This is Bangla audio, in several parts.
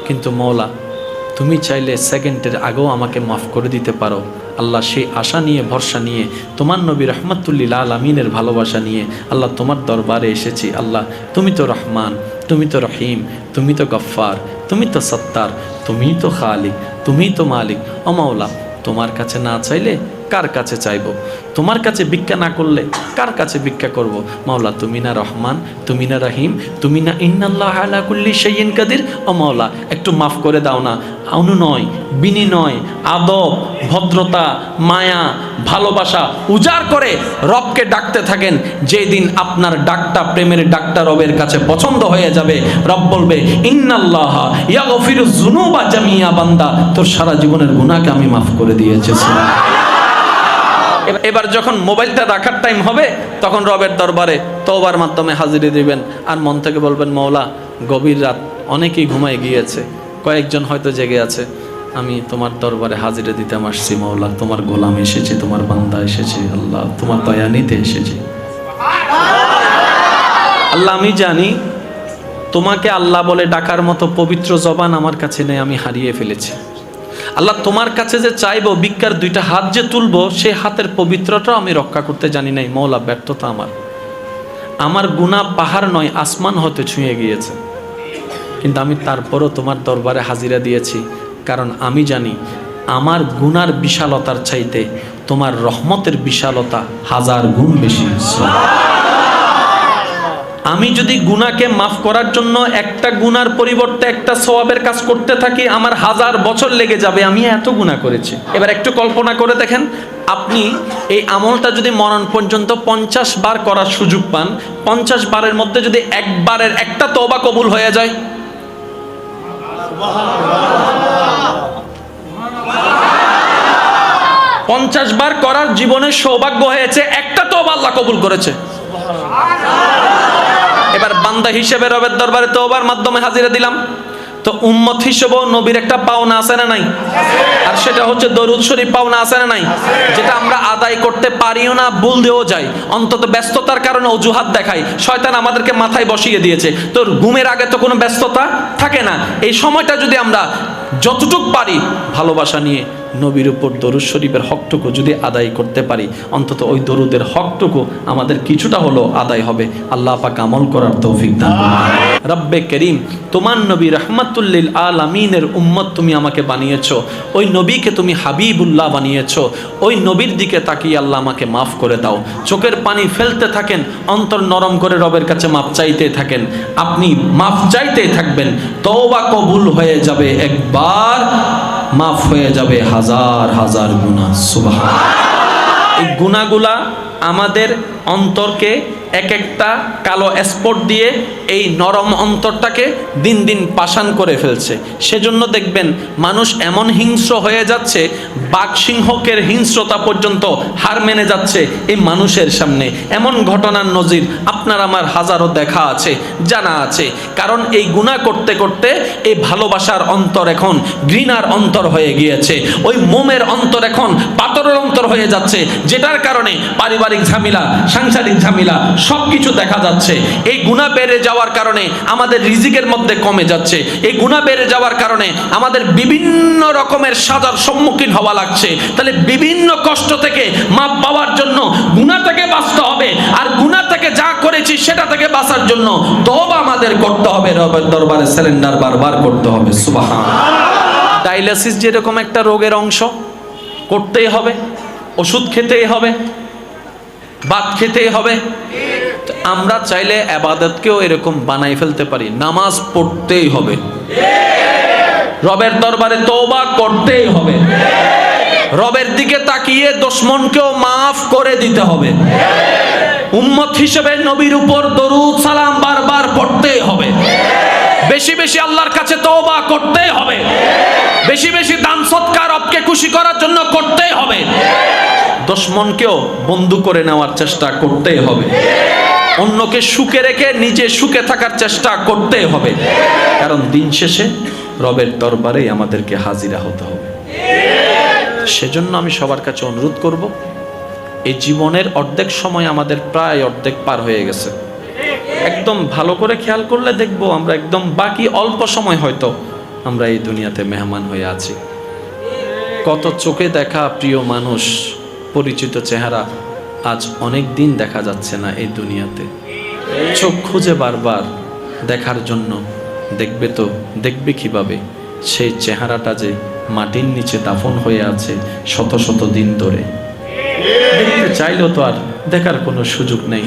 কিন্তু মওলা তুমি চাইলে সেকেন্ডের আগেও আমাকে মাফ করে দিতে পারো। আল্লাহ সেই আশা নিয়ে ভরসা নিয়ে তোমার নবী রহমতুল্লিল আলামিনের ভালোবাসা নিয়ে আল্লাহ তোমার দরবারে এসেছি। আল্লাহ তুমি তো রহমান, তুমি তো রহিম, তুমি তো গফফার, তুমি তো সত্তার, তুমি তো খালিক, তুমি তো মালিক। ও মাওলা তোমার কাছে না চাইলে কার কাছে চাইব? তোমার কাছে ভিক্ষা না করলে কার কাছে ভিক্ষা করব? মাওলা তুমি না রহমান, তুমি না রহিম, তুমি না ইন্নাল্লাহ আলা কুল্লি শাইইন কাদির। ও মাওলা একটু মাফ করে দাও না। অনুনয়, বিনিময়, আদব, ভদ্রতা, মায়া, ভালোবাসা উজাড় করে রবকে ডাকতে থাকেন। যেই দিন আপনার ডাকটা, প্রেমের ডাকটা রবের কাছে পছন্দ হয়ে যাবে, রব বলবে ইন্নাল্লাহ ইয়াগফিরুয যুনুবা জামিয়া, বান্দা তোর সারা জীবনের গুনাহকে আমি মাফ করে দিয়েছি। এবার যখন মোবাইলটা রাখার টাইম হবে তখন রবের দরবারে তওবার মাধ্যমে হাজিরি দিবেন আর মন থেকে বলবেন মওলা গভীর রাত, অনেকেই ঘুমায় গিয়েছে, কয়েকজন হয়তো জেগে আছে, আমি তোমার দরবারে হাজিরা দিতে আসছি মওলা, তোমার গোলাম এসেছি, তোমার বান্দা এসেছি, আল্লাহ তোমার দয়া নিতে এসেছি। আল্লাহ আমি জানি তোমাকে আল্লাহ বলে ডাকার মতো পবিত্র জবান আমার কাছে নেই, আমি হারিয়ে ফেলেছি। আল্লাহ তোমার কাছে যে চাইবো, ভিক্ষার দুইটা হাত যে তুলবো, সেই হাতের পবিত্রতাও আমি রক্ষা করতে জানি নাই। মওলা ব্যর্থতা আমার গুনাহ পাহাড় নয় আসমান হতে ছুঁয়ে গিয়েছে, কিন্তু আমি তারপরও তোমার দরবারে হাজিরা দিয়েছি, কারণ আমি জানি আমার গুনার বিশালতার চাইতে তোমার রহমতের বিশালতা হাজার গুণ বেশি। আমি যদি গুনাহকে মাফ করার জন্য একটা গুনার পরিবর্তে একটা সওয়াবের কাজ করতে থাকি, আমার 1000 বছর লেগে যাবে, আমি এত গুনাহ করেছি। এবার একটু কল্পনা করে দেখেন, আপনি এই আমলটা যদি মরণ পর্যন্ত 50 বার করার সুযোগ পান, 50 বারের মধ্যে যদি একবারের একটা তওবা কবুল হয়ে যায়, 50 বার করার জীবনের সৌভাগ্য হয়েছে, একটা তওবা আল্লাহ কবুল করেছে। এবার বান্দা হিসেবে রবের দরবারে তওবার মাধ্যমে হাজিরা দিলাম, তো উম্মত হিসেবেও নবীর একটা পাওনা আছে না নাই? আর সেটা হচ্ছে দরুদ শরীফ পাওনা আছে না নাই? যেটা আমরা আদায় করতে পারিও না, ভুল দিয়েও যাই, অন্তত ব্যস্ততার কারণে অজুহাত দেখাই, শয়তান আমাদেরকে মাথায় বসিয়ে দিয়েছে। তো ঘুমের আগে তো কোনো ব্যস্ততা থাকে না, এই সময়টা যদি আমরা যতটুক পারি ভালোবাসা নিয়ে নবীর উপর দরুদ শরীফের হকটুকু যদি আদায় করতে পারি, অন্তত ওই দরুদের হকটুকু আমাদের কিছুটা হলো আদায় হবে। আল্লাহ পাক আমল করার তৌফিক দান করুন। রব্বে করিম, তোমার নবী রাহমাতুল্লিল আলামিনের উম্মত তুমি আমাকে বানিয়েছো, ওই নবীকে তুমি হাবিবুল্লাহ বানিয়েছো, ওই নবীর দিকে তাকিয়ে আল্লাহ আমাকে মাফ করে দাও। চোখের পানি ফেলতে থাকেন, অন্তর নরম করে রবের কাছে মাফ চাইতে থাকেন, আপনি মাফ চাইতেই থাকবেন, তওবা কবুল হয়ে যাবে একবার, মাফ হয়ে যাবে হাজার হাজার গুনাহ। সুবহানাল্লাহ। এই গুনাহগুলা আমাদের অন্তরকে এক একটা কালো স্পট দিয়ে এই নরম অন্তরটাকে দিন দিন পাষাণ করে ফেলছে। সেজন্য দেখবেন মানুষ এমন হিংস্র হয়ে যাচ্ছে, বাঘ সিংহকের হিংস্রতা পর্যন্ত হার মেনে যাচ্ছে এই মানুষের সামনে। এমন ঘটনার নজির আপনার আমার হাজারো দেখা আছে, জানা আছে। কারণ এই গুনাহ করতে করতে এই ভালোবাসার অন্তর এখন ঘৃণার অন্তর হয়ে গিয়েছে, ওই মোমের অন্তর এখন পাথরের অন্তর হয়ে যাচ্ছে, যেটার কারণে পারিবারিক ঝামেলা, সাংসারিক ঝামেলা সব কিছু দেখা যাচ্ছে। এই গুনাহ বেড়ে যাওয়ার কারণে আমাদের রিজিকের মধ্যে কমে যাচ্ছে, এই গুনাহ বেড়ে যাওয়ার কারণে আমাদের বিভিন্ন রকমের সাজার সম্মুখীন হওয়া লাগছে। তাহলে বিভিন্ন কষ্ট থেকে মাপ পাওয়ার জন্য গুনাহ থেকে বাঁচতে হবে, আর গুনাহ থেকে যা করেছি সেটা থেকে বাঁচার জন্য তওবা আমাদের করতে হবে, রবের দরবারে সারেন্ডার বারবার করতে হবে। সুবহানাল্লাহ। ডায়ালিসিস যেরকম একটা রোগের অংশ, করতেই হবে, ওষুধ খেতেই হবে, ভাত খেতেই হবে। আমরা চাইলে ইবাদতকেও এরকম বানাই ফেলতে পারি, নামাজ পড়তেই হবে, রবের দরবারে তওবা করতেই হবে, রবের দিকে তাকিয়ে দুশমনকেও মাফ করে দিতে হবে, উম্মত হিসেবে নবীর উপর দরুদ সালাম বারবার পড়তেই হবে, বেশি বেশি আল্লাহর কাছে তওবা করতেই হবে, বেশি বেশি দান সদকা রবকে খুশি করার জন্য করতেই হবে, দুশমনকেও বন্ধু করে নেওয়ার চেষ্টা করতেই হবে, অন্যকে সুখে রেখে নিজে সুখে থাকার চেষ্টা করতেই হবে। কারণ দিন শেষে রবের দরবারেই আমাদেরকে হাজিরা হতে হবে। সেজন্য আমি সবার কাছে অনুরোধ করব, এই জীবনের অর্ধেক সময় আমাদের প্রায় অর্ধেক পার হয়ে গেছে। একদম ভালো করে খেয়াল করলে দেখবো আমরা একদম বাকি অল্প সময় হয়তো আমরা এই দুনিয়াতে মেহমান হয়ে আছি। কত চোখে দেখা প্রিয় মানুষ, পরিচিত চেহারা আজ অনেক দিন দেখা যাচ্ছে না এই দুনিয়াতে। চোখ খুঁজে বারবার দেখার জন্য, দেখবে কিভাবে সেই চেহারাটা যে মাটির নিচে দাফন হয়ে আছে শত শত দিন ধরে। দেখতে চাইলেও তো আর দেখার কোনো সুযোগ নেই।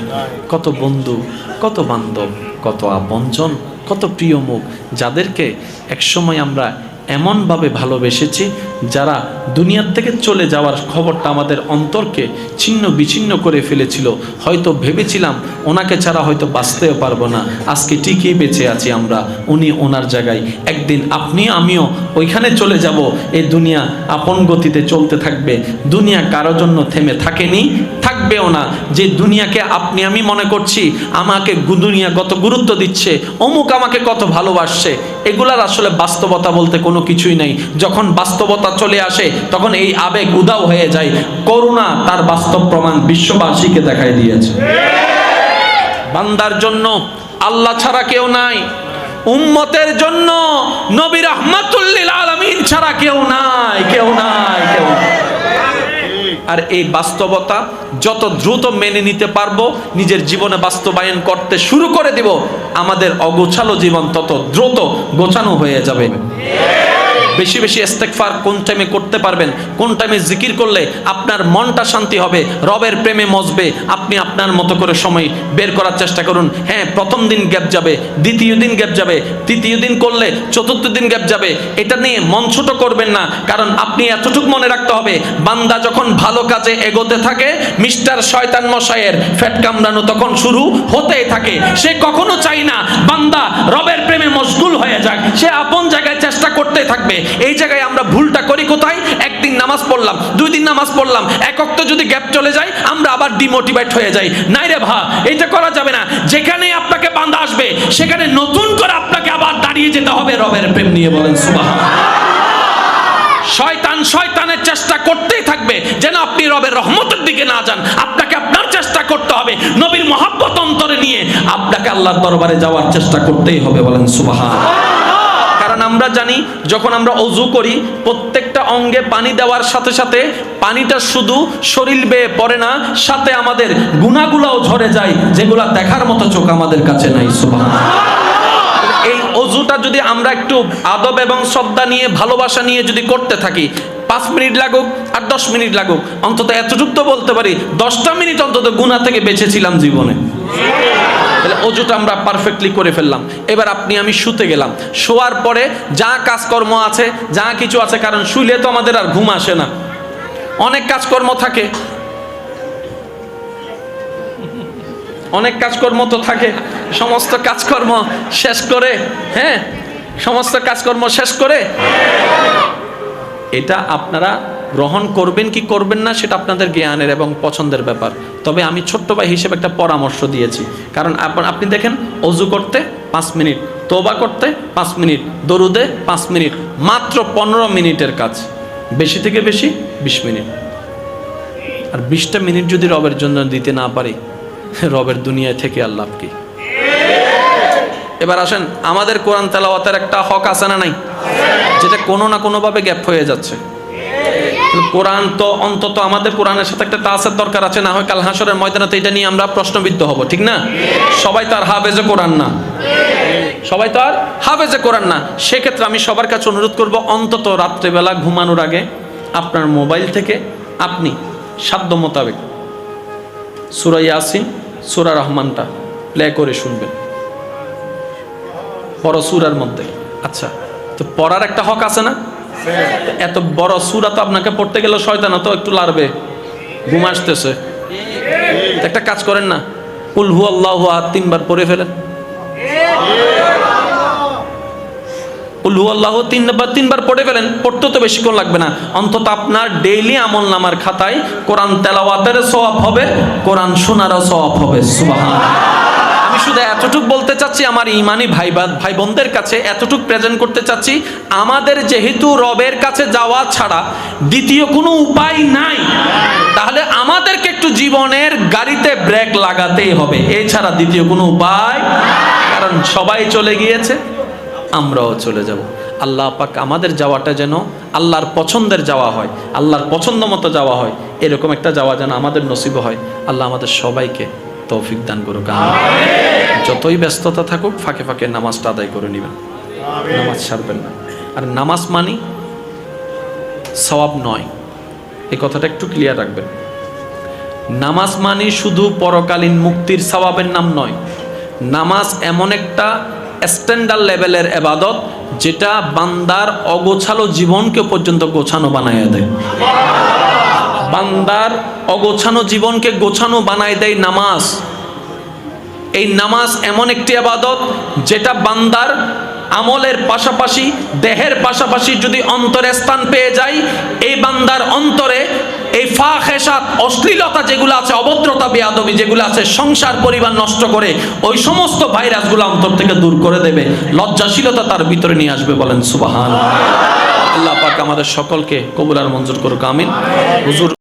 কত বন্ধু, কত বান্ধব, কত আপনজন, কত প্রিয় মুখ, যাদেরকে একসময় আমরা এমনভাবে ভালোবেসেছি, যারা দুনিয়ার থেকে চলে যাওয়ার খবরটা আমাদের অন্তরকে ছিন্ন বিচ্ছিন্ন করে ফেলেছিল। হয়তো ভেবেছিলাম ওনাকে ছাড়া হয়তো বাঁচতেও পারবো না, আজকে ঠিকই বেঁচে আছি আমরা, উনি ওনার জায়গায়। একদিন আপনি আমিও ওইখানে চলে যাব। এই দুনিয়া আপন গতিতে চলতে থাকবে। দুনিয়া কারো জন্য থেমে থাকেনি, থাকবেও না। যে দুনিয়াকে আপনি আমি মনে করছি আমাকে দুনিয়া কত গুরুত্ব দিচ্ছে, অমুক আমাকে কত ভালোবাসছে, এগুলার আসলে বাস্তবতা বলতে কোনো কিছুই নেই। যখন বাস্তবতা চলে আসে তখন এই আবেগ উধাও হয়ে যায়। করুণা তার বাস্তব প্রমাণ বিশ্ববাসীকে দেখাই দিয়েছে। বান্দার জন্য আল্লাহ ছাড়া কেউ নাই, উম্মতের জন্য নবী রাহমাতুল লিল আলামিন ছাড়া কেউ নাই, কেউ নাই, কেউ নাই। আর এই বাস্তবতা যত দ্রুত মেনে নিতে পারবো, নিজের জীবনে বাস্তবায়ন করতে শুরু করে দিব, আমাদের অগোছালো জীবন তত দ্রুত গোছানো হয়ে যাবে। বেশি বেশি ইস্তেগফার কোন টাইমে করতে পারবেন, কোন টাইমে জিকির করলে আপনার মনটা শান্তি হবে, রবের প্রেমে মজবে, আপনি আপনার মতো করে সময় বের করার চেষ্টা করুন। হ্যাঁ, প্রথম দিন গ্যাপ যাবে, দ্বিতীয় দিন গ্যাপ যাবে, তৃতীয় দিন করলে চতুর্থ দিন গ্যাপ যাবে। এটা নিয়ে মন ছোট করবেন না, কারণ আপনি এতটুকু মনে রাখতে হবে, বান্দা যখন ভালো কাজে এগোতে থাকে, মিস্টার শয়তান মশাইয়ের ফ্যাট কামড়ানো তখন শুরু হতেই থাকে। সে কখনো চাই না বান্দা রবের প্রেমে মশগুল হয়ে যাক, সে আপন জায়গায় চেষ্টা করতেই থাকবে। এই জায়গায় আমরা ভুলটা করি কোথায়? একদিন নামাজ পড়লাম, 2 দিন নামাজ পড়লাম, এক ওয়াক্ত যদি গ্যাপ চলে যায় আমরা আবার ডিমোটিভেট হয়ে যাই। নাই রে ভা, এটা করা যাবে না। যেখানে আপনাকে বান্দা আসবে সেখানে নতুন করে আপনাকে আবার দাঁড়িয়ে যেতে হবে রবের প্রেম নিয়ে। বলেন সুবহানাল্লাহ। শয়তান শয়তানের চেষ্টা করতেই থাকবে যেন আপনি রবের রহমতের দিকে না যান। আপনাকে আপনার চেষ্টা করতে হবে, নবীর মহব্বত অন্তরে নিয়ে আপনাকে আল্লাহর দরবারে যাওয়ার চেষ্টা করতেই হবে। বলেন সুবহানাল্লাহ। কারণ আমরা জানি যখন আমরা ওযু করি, প্রত্যেকটা অঙ্গে পানি দেওয়ার সাথে সাথে পানিটা শুধু শরীর বেয়ে পড়ে না, সাথে আমাদের গুনাহগুলোও ঝরে যায়, যেগুলা দেখার মতো চোখ আমাদের কাছে নাই। সুবহানাল্লাহ। এই ওযুটা যদি আমরা একটু আদব এবং শ্রদ্ধা নিয়ে, ভালোবাসা নিয়ে যদি করতে থাকি, 5 মিনিট লাগুক আর 10 মিনিট লাগুক, অন্তত এতটুকু তো বলতে পারি 10টা মিনিট অন্তত গুনাহ থেকে বেঁচেছিলাম জীবনে। তাহলে ওযুটা আমরা পারফেক্টলি করে ফেললাম। এবার আপনি আমি শুতে গেলাম, শোয়ার পরে যা কাজকর্ম আছে, যা কিছু আছে, কারণ শুইলে তো আমাদের আর ঘুম আসে না, অনেক কাজকর্ম থাকে, অনেক কাজকর্ম তো থাকে। সমস্ত কাজকর্ম শেষ করে, হ্যাঁ, সমস্ত কাজকর্ম শেষ করে এটা আপনারা গ্রহণ করবেন কি করবেন না সেটা আপনাদের জ্ঞানের এবং পছন্দের ব্যাপার। তবে আমি ছোট্ট ভাই হিসেবে একটা পরামর্শ দিয়েছি, কারণ আপনি দেখেন ওযু করতে 5 মিনিট, তওবা করতে 5 মিনিট, দরুদে 5 মিনিট, মাত্র 15 মিনিটের কাজ, বেশি থেকে বেশি 20 মিনিট। আর 20টা মিনিট যদি রবের জন্য দিতে না পারি, রবের দুনিয়ায় থেকে আর লাভ কি? এবার আসেন, আমাদের কোরআন তেলাওয়াতের একটা হক আছে না নাই, যেটা কোনো না কোনোভাবে গ্যাপ হয়ে যাচ্ছে। কোরআন তো অন্তত আমাদের কোরআনের সাথে একটা টাচের দরকার আছে, না হয় কাল হাসরের ময়দানে এটা নিয়ে আমরা প্রশ্নবিদ্ধ হব, ঠিক না? সবাই তো আর হাফেজে কোরআন না, সবাই তো আর হাফেজে কোরআন না। সেক্ষেত্রে আমি সবার কাছে অনুরোধ করব, অন্তত রাত্রেবেলা ঘুমানোর আগে আপনার মোবাইল থেকে আপনি সাধ্য মোতাবেক সূরা ইয়াসিন, সূরা রহমানটা প্লে করে শুনবেন, বড় সূরার মধ্যে। আচ্ছা, তো পড়ার একটা হক আছে না? এত বড় সূরা তো আপনাকে পড়তে গেলে শয়তান তো একটু লাড়বে, ঘুম আসতেছে। একটা কাজ করেন না, কুল হুয়াল্লাহু আহাদ 3 বার পড়ে ফেলেন। কুল হুয়াল্লাহু 3 বার পড়ে ফেলেন, পড়তে তো বেশিক্ষণ লাগবে না। অন্তত আপনার ডেইলি আমলনামার খাতায় কোরআন তেলাওয়াতের সওয়াব হবে, কোরআন শোনারও সওয়াব হবে। সুবহানাল্লাহ। আমি শুধু এতটুকু বলতে চাচ্ছি, আমার ইমানি ভাই বোনদের কাছে এতটুকু প্রেজেন্ট করতে চাচ্ছি, আমাদের যেহেতু রবের কাছে যাওয়া ছাড়া দ্বিতীয় কোনো উপায় নাই, তাহলে আমাদেরকে একটু জীবনের গাড়িতে ব্রেক লাগাতেই হবে, এছাড়া দ্বিতীয় কোনো উপায়। কারণ সবাই চলে গিয়েছে, আমরাও চলে যাব। আল্লাহ পাক আমাদের যাওয়াটা যেন আল্লাহর পছন্দের যাওয়া হয়, আল্লাহর পছন্দ মতো যাওয়া হয়, এরকম একটা যাওয়া যেন আমাদের নসিব হয়। আল্লাহ আমাদের সবাইকে তৌফিক দান করুক, আমিন। যতই ব্যস্ততা থাকুক ফাঁকে ফাঁকে নামাজটা আদায় করে নেবেন, নামাজ ছাড়বেন না। আর নামাজ মানি সওয়াব নয়, এই কথাটা একটু ক্লিয়ার রাখবেন। নামাজ মানি শুধু পরকালীন মুক্তির সওয়াবের নাম নয়। নামাজ এমন একটা স্ট্যান্ডার্ড লেভেলের ইবাদত যেটা বান্দার অগোছালো জীবনকে পর্যন্ত গোছানো বানায় দেয়। বান্দার অগোছানো জীবনকে গোছানো বানায় দেয় নামাজ। এই নামাজ এমন একটি ইবাদত যেটা বান্দার আমলের পাশাপাশি দেহের পাশাপাশি যদি অন্তরে স্থান পেয়ে যায়, এই বান্দার অন্তরে এই ফাহেসাত অশ্লীলতা যেগুলো আছে, অভদ্রতা বেয়াদবি যেগুলো আছে, সংসার পরিবার নষ্ট করে ওই সমস্ত ভাইরাসগুলো অন্তর থেকে দূর করে দেবে, লজ্জাশীলতা তার ভিতরে নিয়ে আসবে। বলেন সুবহানাল্লাহ। আল্লাহ পাক আমাদের সকলকে কবুল আর মঞ্জুর করুক, আমিন। হুজুর